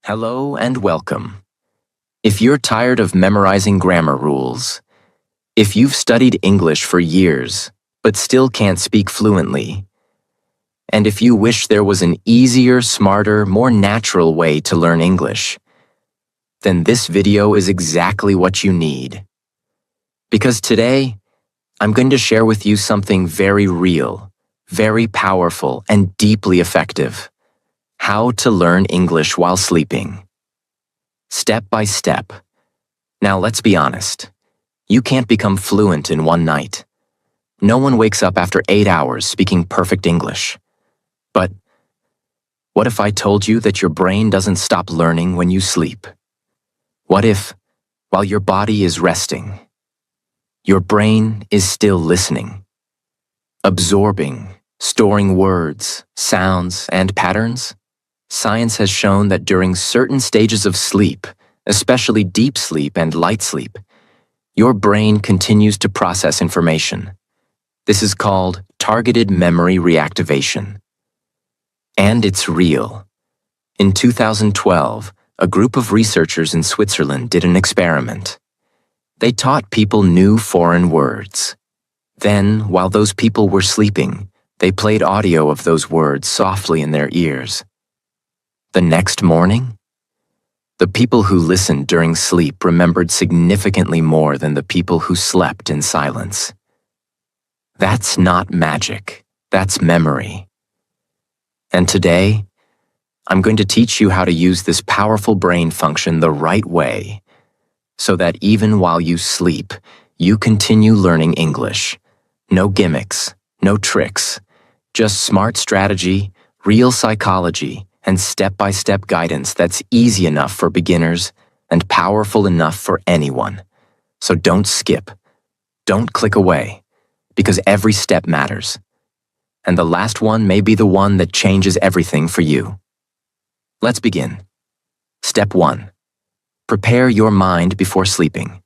Hello and welcome. If you're tired of memorizing grammar rules, if you've studied English for years but still can't speak fluently, and if you wish there was an easier, smarter, more natural way to learn English, then this video is exactly what you need. Because today, I'm going to share with you something very real, very powerful, and deeply effective. How to learn English while sleeping. Step by step. Now let's be honest. You can't become fluent in one night. No one wakes up after 8 hours speaking perfect English. But what if I told you that your brain doesn't stop learning when you sleep? What if, while your body is resting, your brain is still listening, absorbing, storing words, sounds, and patterns? Science has shown that during certain stages of sleep, especially deep sleep and light sleep, your brain continues to process information. This is called targeted memory reactivation. And it's real. In 2012, a group of researchers in Switzerland did an experiment. They taught people new foreign words. Then, while those people were sleeping, they played audio of those words softly in their ears. The next morning, the people who listened during sleep remembered significantly more than the people who slept in silence. That's not magic, that's memory. And today, I'm going to teach you how to use this powerful brain function the right way, so that even while you sleep, you continue learning English. No gimmicks, no tricks, just smart strategy, real psychology, and step-by-step guidance that's easy enough for beginners and powerful enough for anyone. So don't skip. Don't click away, because every step matters. And the last one may be the one that changes everything for you. Let's begin. Step 1. Prepare your mind before sleeping.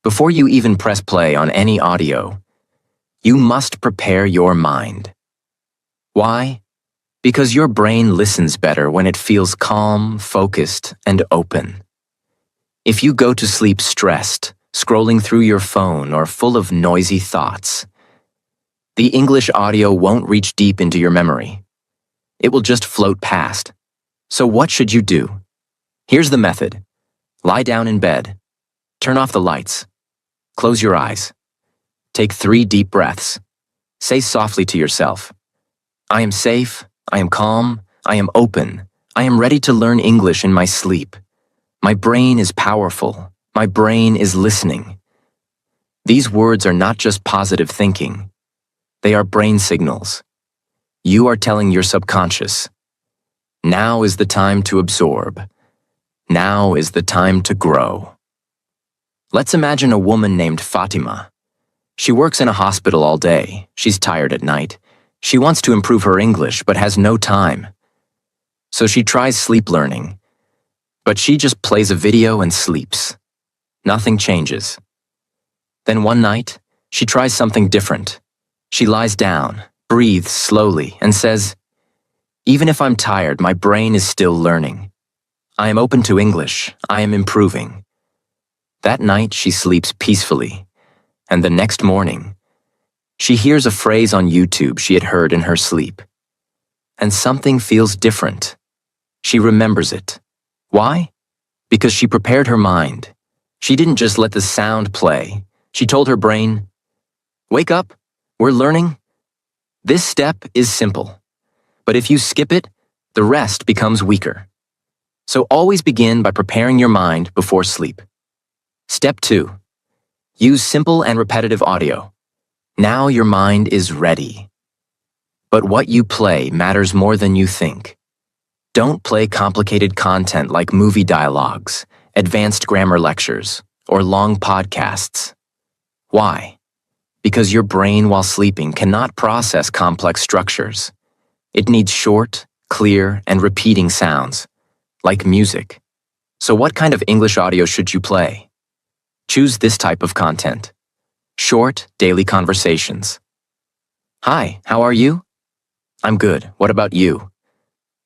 Before you even press play on any audio, you must prepare your mind. Why? Because your brain listens better when it feels calm, focused, and open. If you go to sleep stressed, scrolling through your phone, or full of noisy thoughts, the English audio won't reach deep into your memory. It will just float past. So what should you do? Here's the method. Lie down in bed. Turn off the lights. Close your eyes. Take 3 deep breaths. Say softly to yourself, I am safe. I am calm, I am open, I am ready to learn English in my sleep. My brain is powerful, my brain is listening. These words are not just positive thinking. They are brain signals. You are telling your subconscious, now is the time to absorb. Now is the time to grow. Let's imagine a woman named Fatima. She works in a hospital all day. She's tired at night. She wants to improve her English but has no time. So she tries sleep learning. But she just plays a video and sleeps. Nothing changes. Then one night, she tries something different. She lies down, breathes slowly, and says, even if I'm tired, my brain is still learning. I am open to English. I am improving. That night, she sleeps peacefully. And the next morning, she hears a phrase on YouTube she had heard in her sleep. And something feels different. She remembers it. Why? Because she prepared her mind. She didn't just let the sound play. She told her brain, wake up, we're learning. This step is simple. But if you skip it, the rest becomes weaker. So always begin by preparing your mind before sleep. Step 2. Use simple and repetitive audio. Now your mind is ready. But what you play matters more than you think. Don't play complicated content like movie dialogues, advanced grammar lectures, or long podcasts. Why? Because your brain while sleeping cannot process complex structures. It needs short, clear, and repeating sounds, like music. So what kind of English audio should you play? Choose this type of content. Short, daily conversations. Hi, how are you? I'm good. What about you?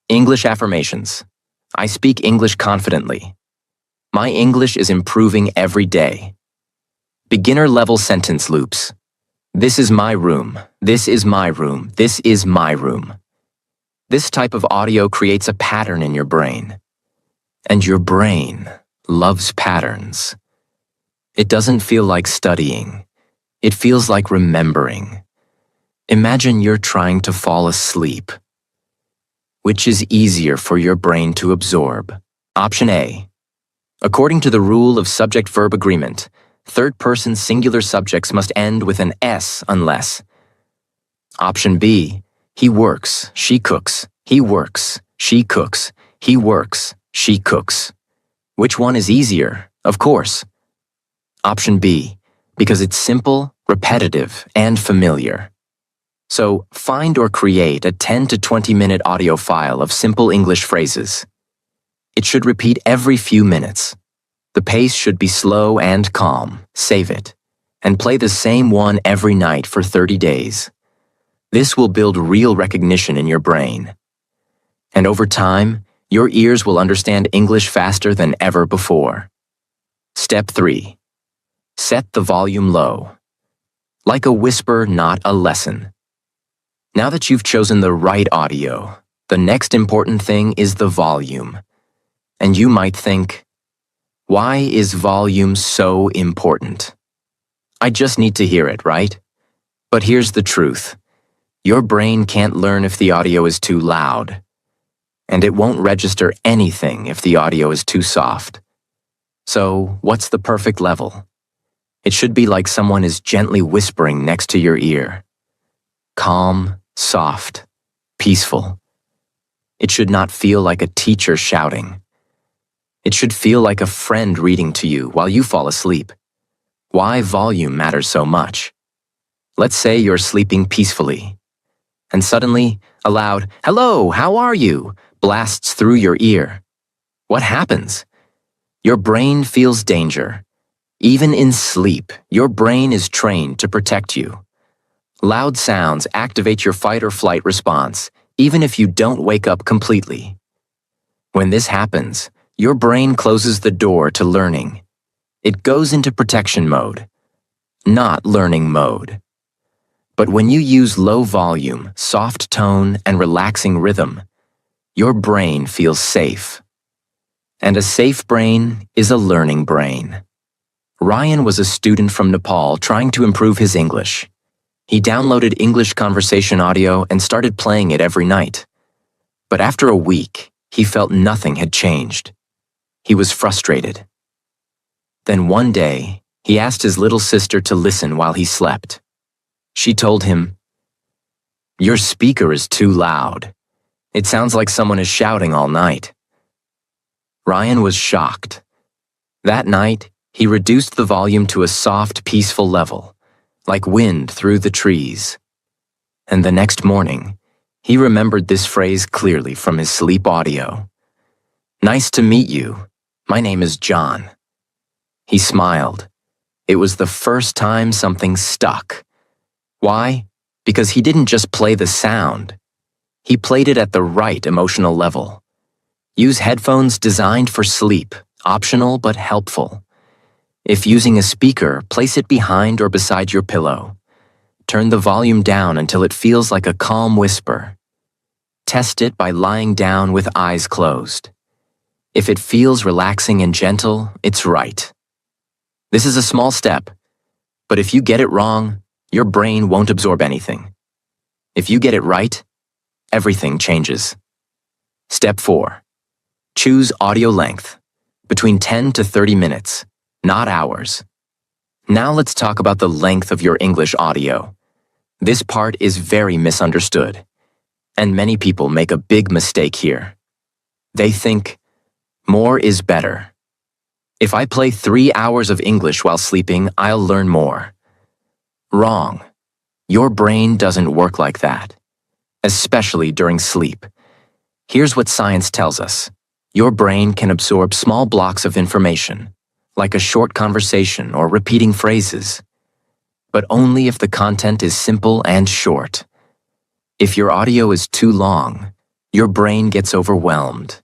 English affirmations. I speak English confidently. My English is improving every day. Beginner-level sentence loops. This is my room. This is my room. This is my room. This type of audio creates a pattern in your brain. And your brain loves patterns. It doesn't feel like studying. It feels like remembering. Imagine you're trying to fall asleep. Which is easier for your brain to absorb? Option A. According to the rule of subject-verb agreement, third-person singular subjects must end with an S unless. Option B. He works, she cooks. He works, she cooks. He works, she cooks. Which one is easier? Of course. Option B. Because it's simple, repetitive, and familiar. So, find or create a 10 to 20-minute audio file of simple English phrases. It should repeat every few minutes. The pace should be slow and calm. Save it. And play the same one every night for 30 days. This will build real recognition in your brain. And over time, your ears will understand English faster than ever before. Step 3. Set the volume low. Like a whisper, not a lesson. Now that you've chosen the right audio, the next important thing is the volume. And you might think, why is volume so important? I just need to hear it, right? But here's the truth. Your brain can't learn if the audio is too loud. And it won't register anything if the audio is too soft. So, what's the perfect level? It should be like someone is gently whispering next to your ear. Calm, soft, peaceful. It should not feel like a teacher shouting. It should feel like a friend reading to you while you fall asleep. Why volume matters so much. Let's say you're sleeping peacefully, and suddenly, a loud, "Hello, how are you?" blasts through your ear. What happens? Your brain feels danger. Even in sleep, your brain is trained to protect you. Loud sounds activate your fight or flight response, even if you don't wake up completely. When this happens, your brain closes the door to learning. It goes into protection mode, not learning mode. But when you use low volume, soft tone, and relaxing rhythm, your brain feels safe. And a safe brain is a learning brain. Ryan was a student from Nepal trying to improve his English. He downloaded English conversation audio and started playing it every night. But after a week, he felt nothing had changed. He was frustrated. Then one day, he asked his little sister to listen while he slept. She told him, "Your speaker is too loud. It sounds like someone is shouting all night." Ryan was shocked. That night, he reduced the volume to a soft, peaceful level, like wind through the trees. And the next morning, he remembered this phrase clearly from his sleep audio. "Nice to meet you. My name is John." He smiled. It was the first time something stuck. Why? Because he didn't just play the sound. He played it at the right emotional level. Use headphones designed for sleep, optional but helpful. If using a speaker, place it behind or beside your pillow. Turn the volume down until it feels like a calm whisper. Test it by lying down with eyes closed. If it feels relaxing and gentle, it's right. This is a small step, but if you get it wrong, your brain won't absorb anything. If you get it right, everything changes. Step 4. Choose audio length, between 10 to 30 minutes, not hours. Now let's talk about the length of your English audio. This part is very misunderstood, and many people make a big mistake here. They think, more is better. If I play 3 hours of English while sleeping, I'll learn more. Wrong. Your brain doesn't work like that, especially during sleep. Here's what science tells us. Your brain can absorb small blocks of information, like a short conversation or repeating phrases, but only if the content is simple and short. If your audio is too long, your brain gets overwhelmed.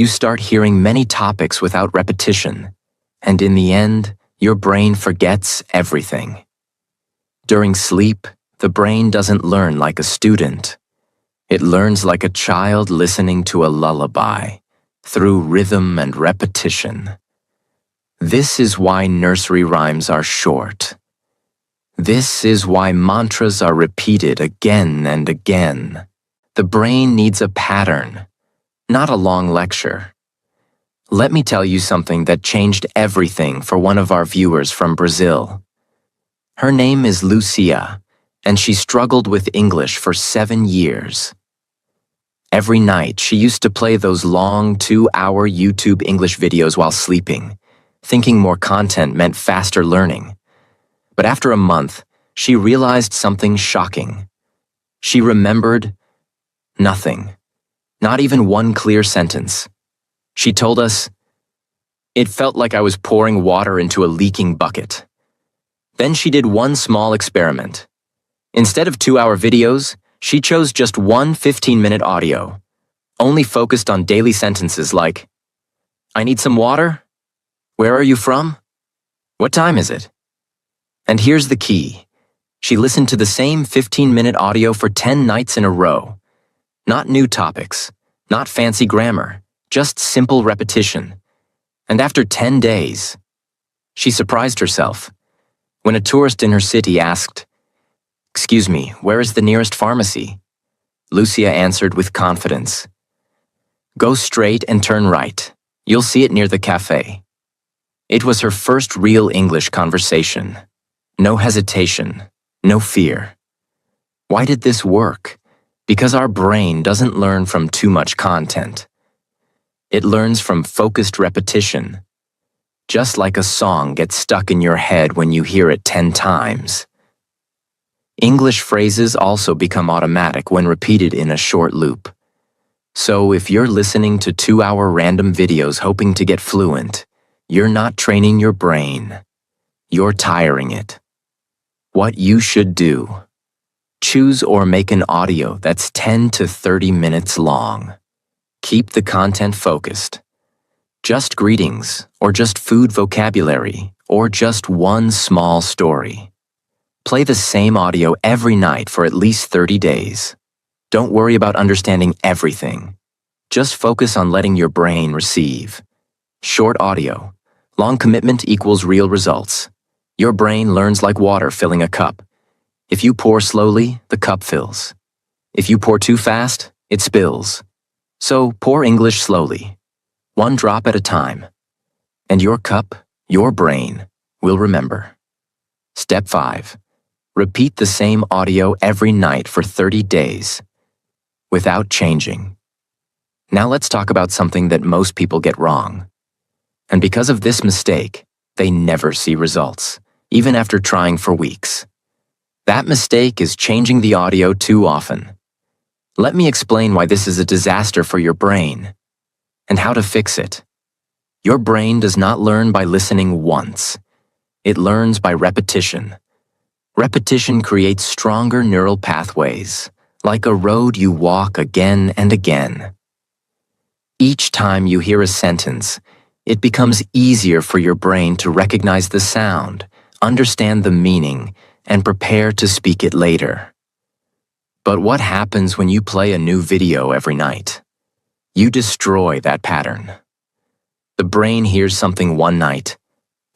you start hearing many topics without repetition, and in the end, your brain forgets everything. During sleep, the brain doesn't learn like a student. It learns like a child listening to a lullaby, through rhythm and repetition. This is why nursery rhymes are short. This is why mantras are repeated again and again. The brain needs a pattern, not a long lecture. Let me tell you something that changed everything for one of our viewers from Brazil. Her name is Lucia, and she struggled with English for 7 years. Every night, she used to play those long 2-hour YouTube English videos while sleeping, thinking more content meant faster learning. But after a month, she realized something shocking. She remembered nothing, not even one clear sentence. She told us, "It felt like I was pouring water into a leaking bucket." Then she did one small experiment. Instead of 2-hour videos, she chose just one 15-minute audio, only focused on daily sentences like, "I need some water? Where are you from? What time is it?" And here's the key. She listened to the same 15-minute audio for 10 nights in a row. Not new topics, not fancy grammar, just simple repetition. And after 10 days, she surprised herself. When a tourist in her city asked, "Excuse me, where is the nearest pharmacy?" Lucia answered with confidence, "Go straight and turn right. You'll see it near the cafe." It was her first real English conversation. No hesitation, no fear. Why did this work? Because our brain doesn't learn from too much content. It learns from focused repetition. Just like a song gets stuck in your head when you hear it 10 times. English phrases also become automatic when repeated in a short loop. So if you're listening to 2-hour random videos hoping to get fluent, you're not training your brain. You're tiring it. What you should do: choose or make an audio that's 10 to 30 minutes long. Keep the content focused. Just greetings, or just food vocabulary, or just one small story. Play the same audio every night for at least 30 days. Don't worry about understanding everything. Just focus on letting your brain receive. Short audio. Long commitment equals real results. Your brain learns like water filling a cup. If you pour slowly, the cup fills. If you pour too fast, it spills. So pour English slowly, one drop at a time. And your cup, your brain, will remember. Step 5. Repeat the same audio every night for 30 days, without changing. Now let's talk about something that most people get wrong. And because of this mistake, they never see results, even after trying for weeks. That mistake is changing the audio too often. Let me explain why this is a disaster for your brain, and how to fix it. Your brain does not learn by listening once. It learns by repetition. Repetition creates stronger neural pathways, like a road you walk again and again. Each time you hear a sentence, it becomes easier for your brain to recognize the sound, understand the meaning, and prepare to speak it later. But what happens when you play a new video every night? You destroy that pattern. The brain hears something one night,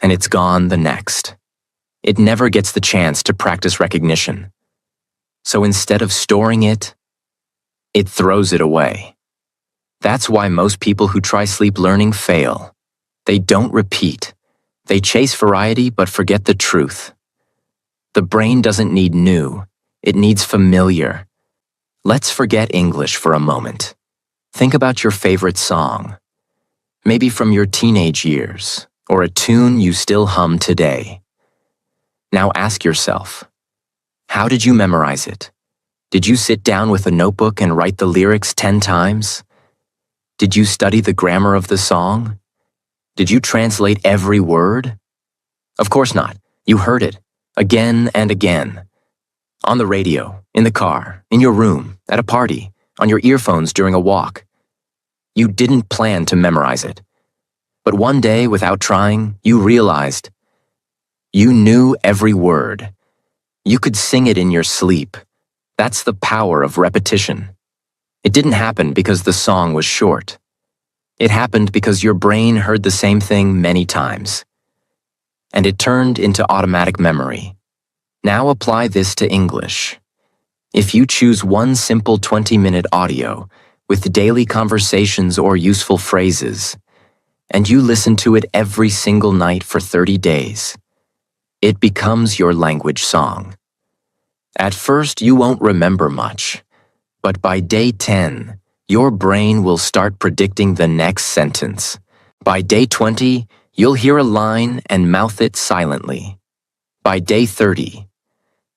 and it's gone the next. It never gets the chance to practice recognition. So instead of storing it, it throws it away. That's why most people who try sleep learning fail. They don't repeat. They chase variety but forget the truth. The brain doesn't need new, it needs familiar. Let's forget English for a moment. Think about your favorite song, maybe from your teenage years, or a tune you still hum today. Now ask yourself, how did you memorize it? Did you sit down with a notebook and write the lyrics 10 times? Did you study the grammar of the song? Did you translate every word? Of course not. You heard it, again and again. On the radio, in the car, in your room, at a party, on your earphones during a walk. You didn't plan to memorize it. But one day, without trying, you realized you knew every word. You could sing it in your sleep. That's the power of repetition. It didn't happen because the song was short. It happened because your brain heard the same thing many times. And it turned into automatic memory. Now apply this to English. If you choose one simple 20-minute audio with daily conversations or useful phrases, and you listen to it every single night for 30 days, it becomes your language song. At first, you won't remember much, but by day 10, your brain will start predicting the next sentence. By day 20, you'll hear a line and mouth it silently. By day 30,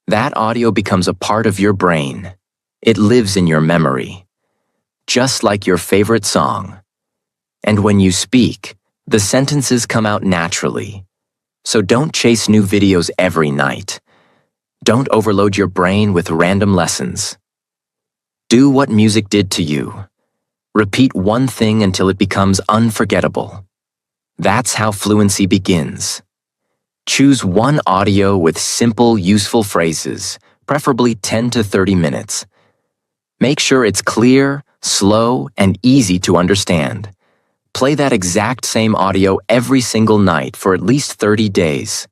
that audio becomes a part of your brain. It lives in your memory, just like your favorite song. And when you speak, the sentences come out naturally. So don't chase new videos every night. Don't overload your brain with random lessons. Do what music did to you. Repeat one thing until it becomes unforgettable. That's how fluency begins. Choose one audio with simple, useful phrases, preferably 10 to 30 minutes. Make sure it's clear, slow, and easy to understand. Play that exact same audio every single night for at least 30 days.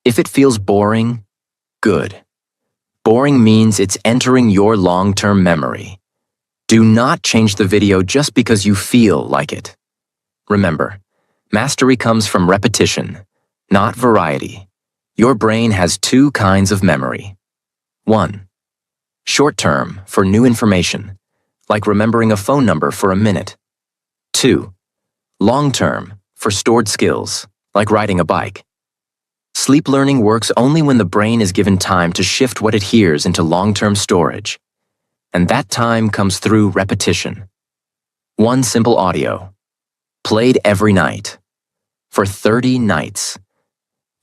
If it feels boring, good. Boring means it's entering your long-term memory. Do not change the video just because you feel like it. Remember, mastery comes from repetition, not variety. Your brain has two kinds of memory. 1. Short-term, for new information, like remembering a phone number for a minute. 2. Long-term, for stored skills, like riding a bike. Sleep learning works only when the brain is given time to shift what it hears into long-term storage. And that time comes through repetition. One simple audio, played every night, for 30 nights.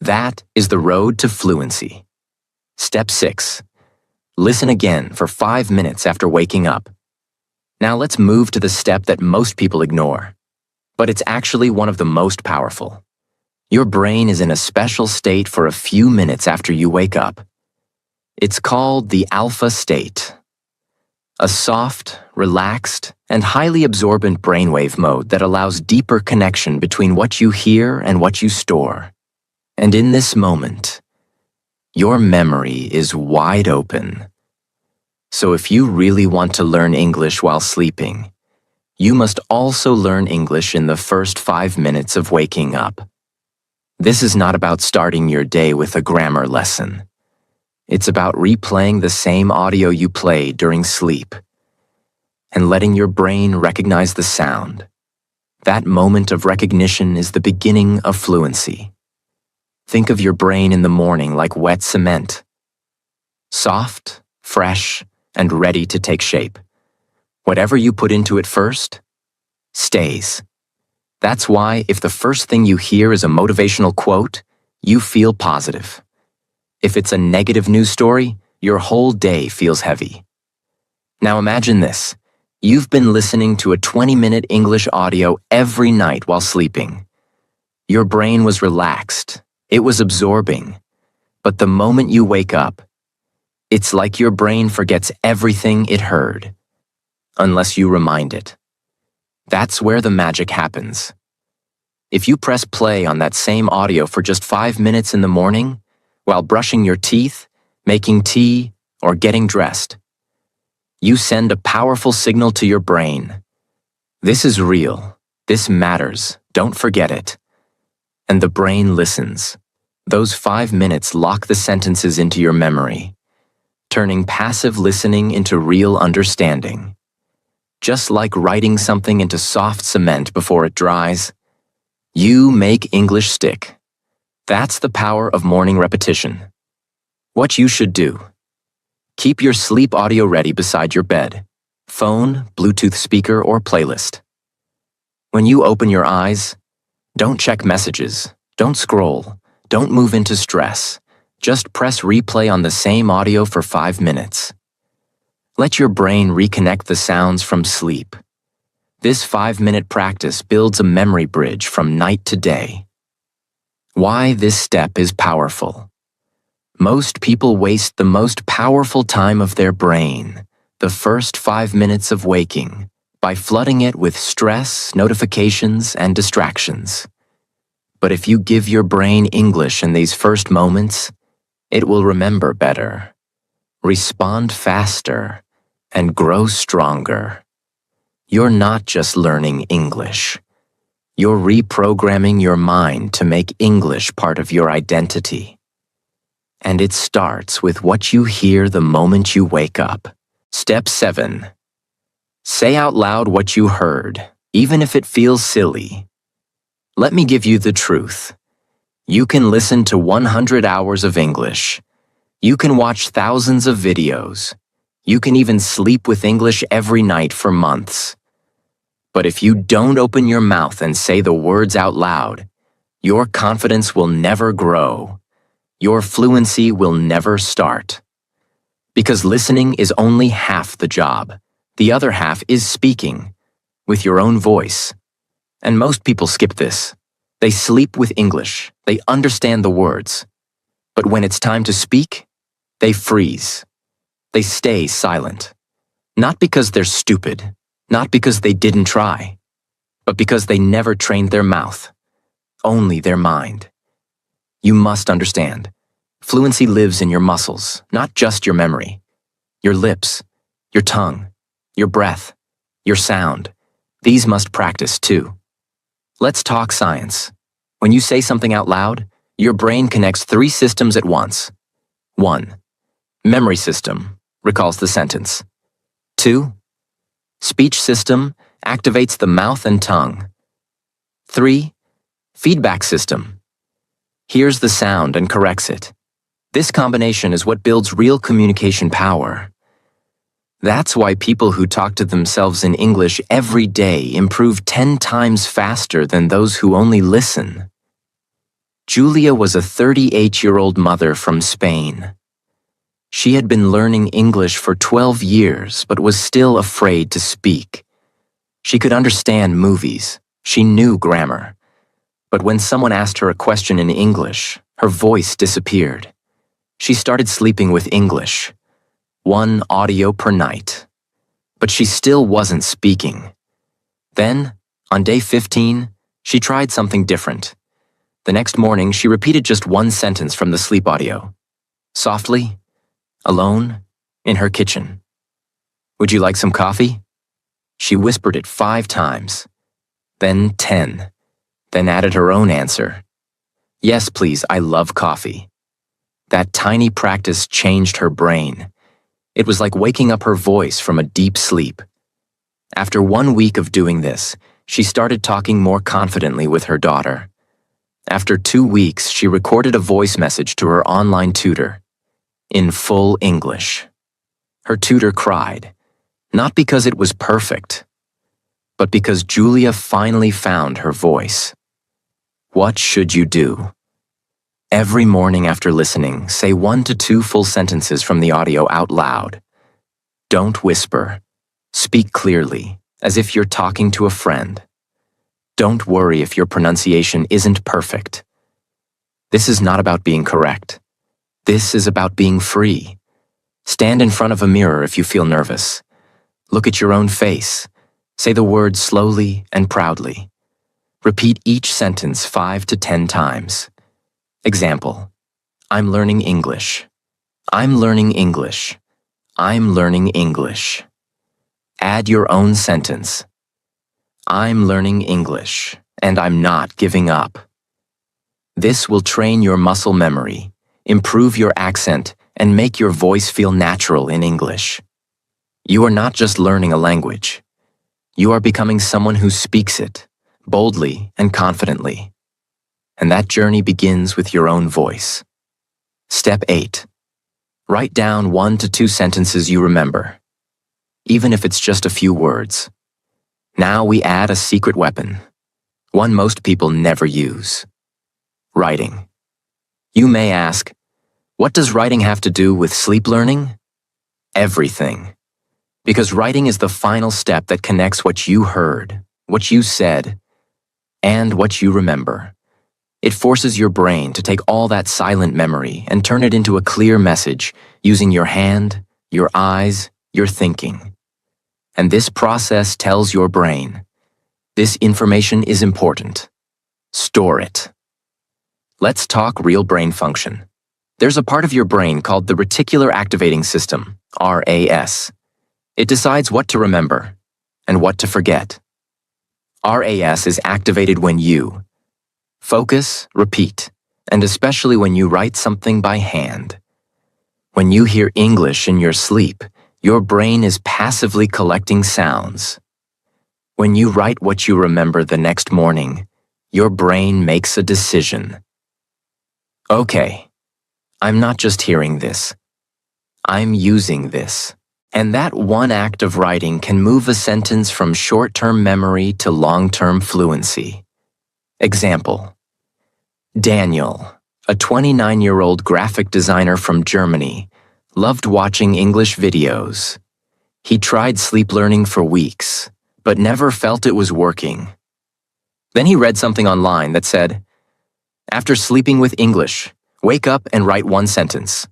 That is the road to fluency. Step 6. Listen again for 5 minutes after waking up. Now let's move to the step that most people ignore. But it's actually one of the most powerful. Your brain is in a special state for a few minutes after you wake up. It's called the alpha state. A soft, relaxed, and highly absorbent brainwave mode that allows deeper connection between what you hear and what you store. And in this moment, your memory is wide open. So if you really want to learn English while sleeping, you must also learn English in the first 5 minutes of waking up. This is not about starting your day with a grammar lesson. It's about replaying the same audio you play during sleep and letting your brain recognize the sound. That moment of recognition is the beginning of fluency. Think of your brain in the morning like wet cement. Soft, fresh, and ready to take shape. Whatever you put into it first, stays. That's why if the first thing you hear is a motivational quote, you feel positive. If it's a negative news story, your whole day feels heavy. Now imagine this. You've been listening to a 20-minute English audio every night while sleeping. Your brain was relaxed. It was absorbing. But the moment you wake up, it's like your brain forgets everything it heard, unless you remind it. That's where the magic happens. If you press play on that same audio for just 5 minutes in the morning, while brushing your teeth, making tea, or getting dressed, you send a powerful signal to your brain. This is real. This matters. Don't forget it. And the brain listens. Those 5 minutes lock the sentences into your memory, turning passive listening into real understanding. Just like writing something into soft cement before it dries, you make English stick. That's the power of morning repetition. What you should do: keep your sleep audio ready beside your bed, phone, Bluetooth speaker, or playlist. When you open your eyes, don't check messages, don't scroll, don't move into stress. Just press replay on the same audio for 5 minutes. Let your brain reconnect the sounds from sleep. This 5-minute practice builds a memory bridge from night to day. Why this step is powerful. Most people waste the most powerful time of their brain, the first 5 minutes of waking, by flooding it with stress, notifications, and distractions. But if you give your brain English in these first moments, it will remember better, respond faster, and grow stronger. You're not just learning English. You're reprogramming your mind to make English part of your identity. And it starts with what you hear the moment you wake up. Step 7. Say out loud what you heard, even if it feels silly. Let me give you the truth. You can listen to 100 hours of English. You can watch thousands of videos. You can even sleep with English every night for months. But if you don't open your mouth and say the words out loud, your confidence will never grow. Your fluency will never start. Because listening is only half the job. The other half is speaking, with your own voice. And most people skip this. They sleep with English. They understand the words. But when it's time to speak, they freeze. They stay silent. Not because they're stupid, not because they didn't try, but because they never trained their mouth, only their mind. You must understand, fluency lives in your muscles, not just your memory. Your lips, your tongue, your breath, your sound. These must practice too. Let's talk science. When you say something out loud, your brain connects 3 systems at once. 1. Memory system recalls the sentence. 2. Speech system activates the mouth and tongue. 3. Feedback system hears the sound and corrects it. This combination is what builds real communication power. That's why people who talk to themselves in English every day improve 10 times faster than those who only listen. Julia was a 38-year-old mother from Spain. She had been learning English for 12 years, but was still afraid to speak. She could understand movies. She knew grammar. But when someone asked her a question in English, her voice disappeared. She started sleeping with English, 1 audio per night. But she still wasn't speaking. Then, on day 15, she tried something different. The next morning, she repeated just 1 sentence from the sleep audio. Softly, alone, in her kitchen. Would you like some coffee? She whispered it 5 times, then 10, then added her own answer. Yes, please, I love coffee. That tiny practice changed her brain. It was like waking up her voice from a deep sleep. After 1 week of doing this, she started talking more confidently with her daughter. After 2 weeks, she recorded a voice message to her online tutor, in full English. Her tutor cried, not because it was perfect, but because Julia finally found her voice. What should you do? Every morning after listening, say 1 to 2 full sentences from the audio out loud. Don't whisper. Speak clearly, as if you're talking to a friend. Don't worry if your pronunciation isn't perfect. This is not about being correct. This is about being free. Stand in front of a mirror if you feel nervous. Look at your own face. Say the words slowly and proudly. Repeat each sentence 5 to 10 times. Example, I'm learning English. I'm learning English. I'm learning English. Add your own sentence. I'm learning English, and I'm not giving up. This will train your muscle memory, improve your accent, and make your voice feel natural in English. You are not just learning a language. You are becoming someone who speaks it, boldly and confidently. And that journey begins with your own voice. Step 8. Write down 1 to 2 sentences you remember, even if it's just a few words. Now we add a secret weapon, one most people never use. Writing. You may ask, what does writing have to do with sleep learning? Everything. Because writing is the final step that connects what you heard, what you said, and what you remember. It forces your brain to take all that silent memory and turn it into a clear message using your hand, your eyes, your thinking. And this process tells your brain, this information is important. Store it. Let's talk real brain function. There's a part of your brain called the reticular activating system, RAS. It decides what to remember and what to forget. RAS is activated when you focus, repeat, and especially when you write something by hand. When you hear English in your sleep, your brain is passively collecting sounds. When you write what you remember the next morning, your brain makes a decision. Okay, I'm not just hearing this. I'm using this. And that one act of writing can move a sentence from short-term memory to long-term fluency. Example: Daniel, a 29-year-old graphic designer from Germany, loved watching English videos. He tried sleep learning for weeks, but never felt it was working. Then he read something online that said, "After sleeping with English, wake up and write one sentence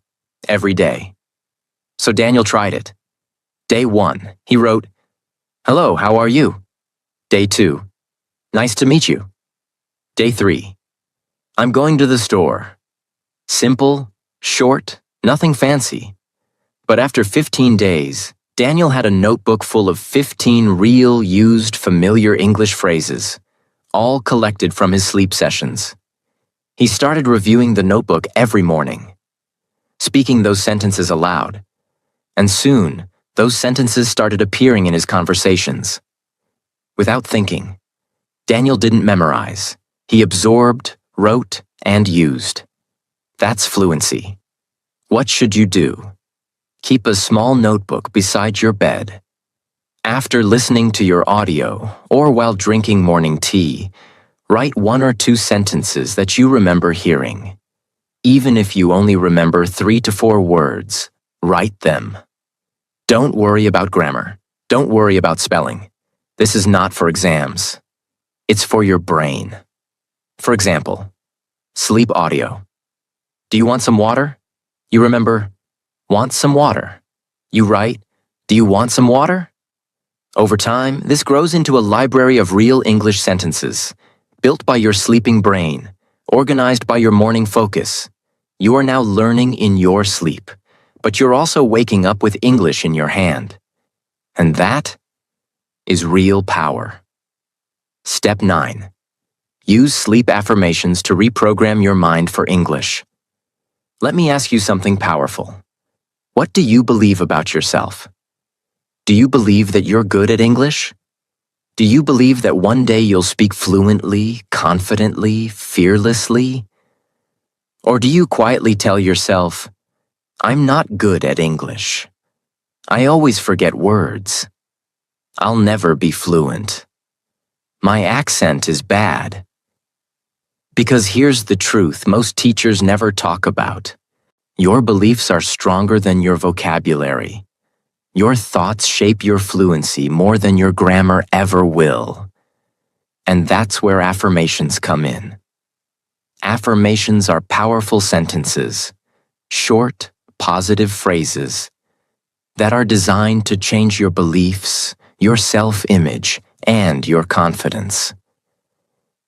every day." So Daniel tried it. Day 1, he wrote, "Hello, how are you?" Day 2, "Nice to meet you." Day 3, "I'm going to the store." Simple, short, nothing fancy. But after 15 days, Daniel had a notebook full of 15 real, used, familiar English phrases, all collected from his sleep sessions. He started reviewing the notebook every morning, speaking those sentences aloud, and soon, those sentences started appearing in his conversations. Without thinking, Daniel didn't memorize. He absorbed, wrote, and used. That's fluency. What should you do? Keep a small notebook beside your bed. After listening to your audio, or while drinking morning tea, write 1 or 2 sentences that you remember hearing. Even if you only remember 3 to 4 words, write them. Don't worry about grammar. Don't worry about spelling. This is not for exams. It's for your brain. For example, sleep audio. Do you want some water? You remember, want some water. You write, do you want some water? Over time, this grows into a library of real English sentences, built by your sleeping brain, organized by your morning focus. You are now learning in your sleep, but you're also waking up with English in your hand. And that is real power. Step 9. Use sleep affirmations to reprogram your mind for English. Let me ask you something powerful. What do you believe about yourself? Do you believe that you're good at English? Do you believe that one day you'll speak fluently, confidently, fearlessly? Or do you quietly tell yourself, I'm not good at English. I always forget words. I'll never be fluent. My accent is bad. Because here's the truth most teachers never talk about. Your beliefs are stronger than your vocabulary. Your thoughts shape your fluency more than your grammar ever will. And that's where affirmations come in. Affirmations are powerful sentences, short, positive phrases that are designed to change your beliefs, your self-image, and your confidence.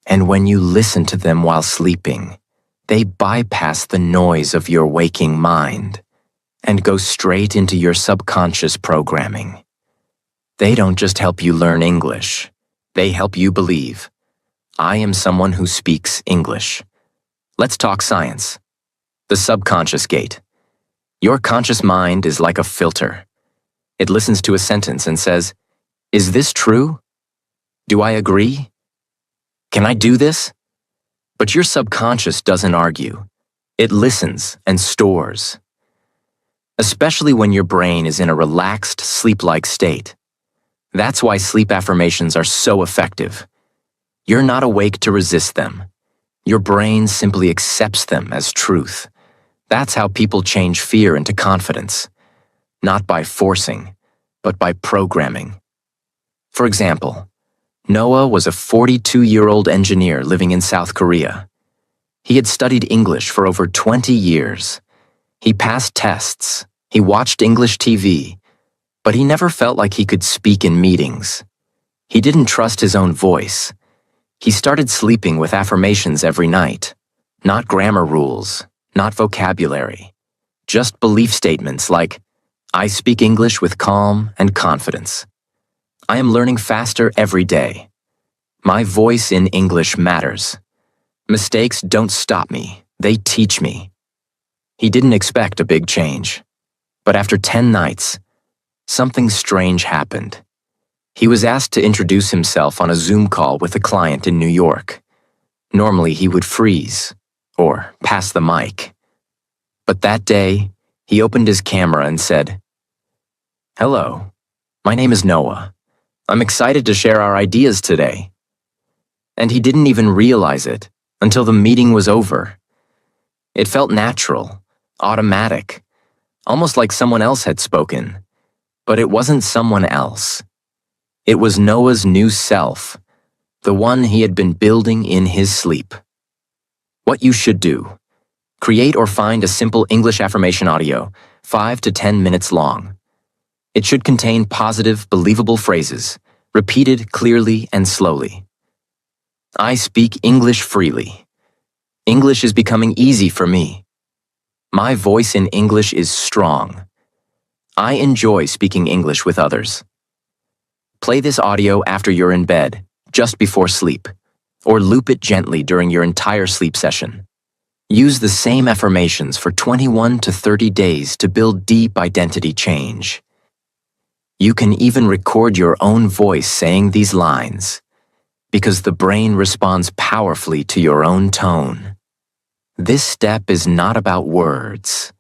And when you listen to them while sleeping, they bypass the noise of your waking mind and go straight into your subconscious programming. They don't just help you learn English, they help you believe, I am someone who speaks English. Let's talk science. The subconscious gate. Your conscious mind is like a filter. It listens to a sentence and says, is this true? Do I agree? Can I do this? But your subconscious doesn't argue. It listens and stores. Especially when your brain is in a relaxed, sleep-like state. That's why sleep affirmations are so effective. You're not awake to resist them. Your brain simply accepts them as truth. That's how people change fear into confidence. Not by forcing, but by programming. For example, Noah was a 42-year-old engineer living in South Korea. He had studied English for over 20 years. He passed tests, he watched English TV, but he never felt like he could speak in meetings. He didn't trust his own voice. He started sleeping with affirmations every night. Not grammar rules, not vocabulary, just belief statements like, I speak English with calm and confidence. I am learning faster every day. My voice in English matters. Mistakes don't stop me, they teach me. He didn't expect a big change. But after 10 nights, something strange happened. He was asked to introduce himself on a Zoom call with a client in New York. Normally he would freeze or pass the mic. But that day, he opened his camera and said, Hello, my name is Noah. I'm excited to share our ideas today. And he didn't even realize it until the meeting was over. It felt natural, automatic, almost like someone else had spoken. But it wasn't someone else. It was Noah's new self, the one he had been building in his sleep. What you should do: create or find a simple English affirmation audio, 5 to 10 minutes long. It should contain positive, believable phrases, repeated clearly and slowly. I speak English freely. English is becoming easy for me. My voice in English is strong. I enjoy speaking English with others. Play this audio after you're in bed, just before sleep, or loop it gently during your entire sleep session. Use the same affirmations for 21 to 30 days to build deep identity change. You can even record your own voice saying these lines, because the brain responds powerfully to your own tone. This step is not about words.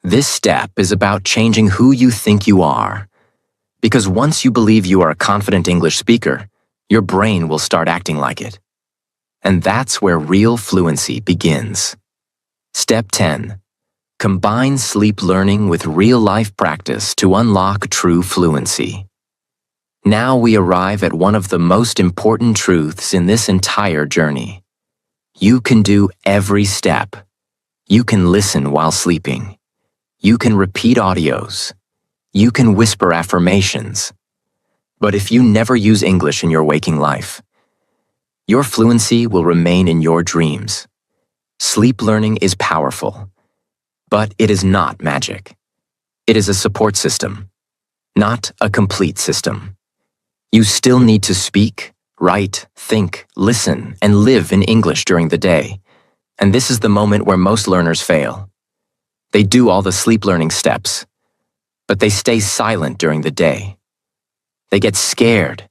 This step is about changing who you think you are. Because once you believe you are a confident English speaker, your brain will start acting like it. And that's where real fluency begins. Step 10. Combine sleep learning with real-life practice to unlock true fluency. Now we arrive at one of the most important truths in this entire journey. You can do every step. You can listen while sleeping. You can repeat audios. You can whisper affirmations. But if you never use English in your waking life, your fluency will remain in your dreams. Sleep learning is powerful, but it is not magic. It is a support system, not a complete system. You still need to speak, write, think, listen, and live in English during the day. And this is the moment where most learners fail. They do all the sleep learning steps, but they stay silent during the day. They get scared.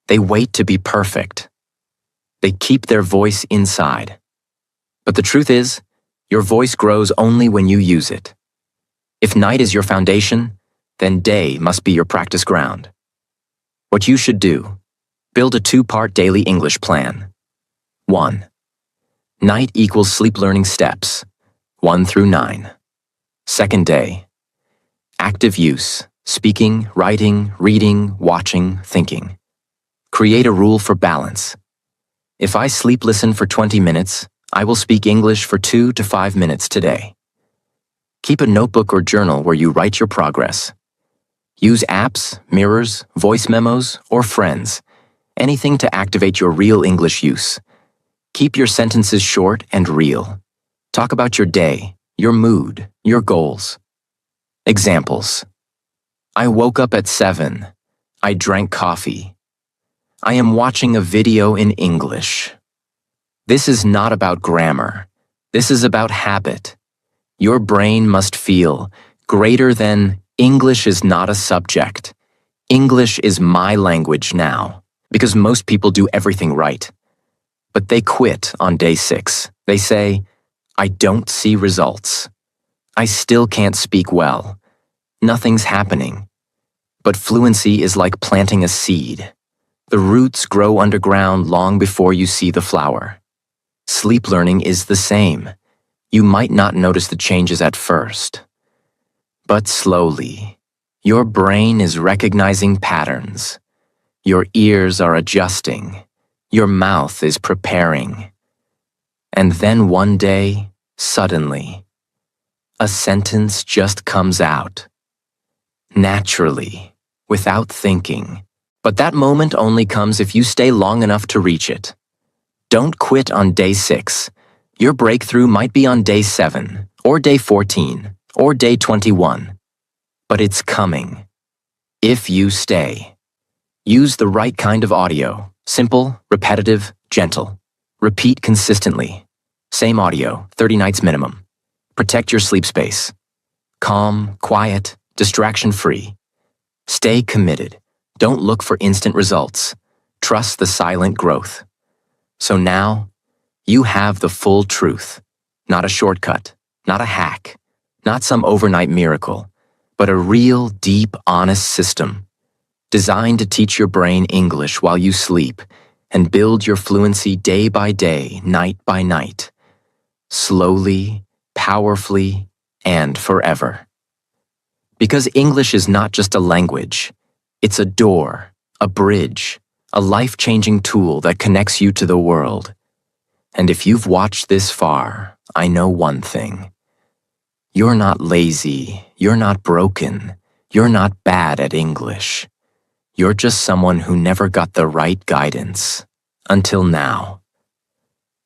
They wait to be perfect. They keep their voice inside. But the truth is, your voice grows only when you use it. If night is your foundation, then day must be your practice ground. What you should do: build a 2-part daily English plan. 1. Night equals sleep learning steps, 1 through 9. Second day: active use, speaking, writing, reading, watching, thinking. Create a rule for balance. If I sleep listen for 20 minutes, I will speak English for 2 to 5 minutes today. Keep a notebook or journal where you write your progress. Use apps, mirrors, voice memos, or friends, anything to activate your real English use. Keep your sentences short and real. Talk about your day, your mood, your goals. Examples: I woke up at 7. I drank coffee. I am watching a video in English. This is not about grammar. This is about habit. Your brain must feel greater than English is not a subject. English is my language now. Because most people do everything right. But they quit on day 6. They say, I don't see results. I still can't speak well. Nothing's happening. But fluency is like planting a seed. The roots grow underground long before you see the flower. Sleep learning is the same. You might not notice the changes at first. But slowly, Your brain is recognizing patterns. Your ears are adjusting. Your mouth is preparing. And then one day, suddenly, a sentence just comes out. Naturally, without thinking. But that moment only comes if you stay long enough to reach it. Don't quit on day 6. Your breakthrough might be on day 7, or day 14, or day 21. But it's coming. If you stay. Use the right kind of audio. Simple, repetitive, gentle. Repeat consistently. Same audio, 30 nights minimum. Protect your sleep space. Calm, quiet, distraction-free. Stay committed. Don't look for instant results. Trust the silent growth. So now, you have the full truth. Not a shortcut, not a hack, not some overnight miracle, but a real, deep, honest system designed to teach your brain English while you sleep and build your fluency day by day, night by night. Slowly, powerfully, and forever. Because English is not just a language, it's a door, a bridge, a life-changing tool that connects you to the world. And if you've watched this far, I know one thing. You're not lazy, you're not broken, you're not bad at English. You're just someone who never got the right guidance, until now.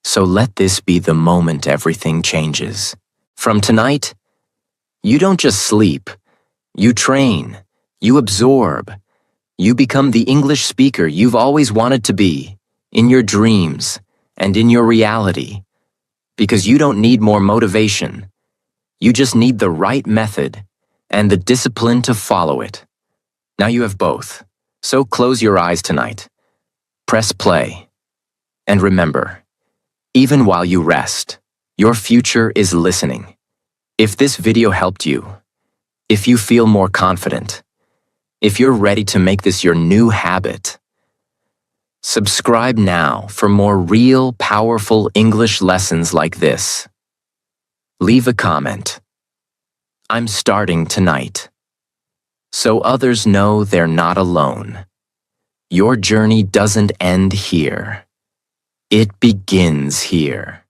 So let this be the moment everything changes. From tonight, you don't just sleep, you train, you absorb, you become the English speaker you've always wanted to be, in your dreams and in your reality. Because you don't need more motivation, you just need the right method and the discipline to follow it. Now you have both, so close your eyes tonight. Press play. And remember, even while you rest, your future is listening. If this video helped you, if you feel more confident, if you're ready to make this your new habit, subscribe now for more real, powerful English lessons like this. Leave a comment. I'm starting tonight. So others know they're not alone. Your journey doesn't end here. It begins here.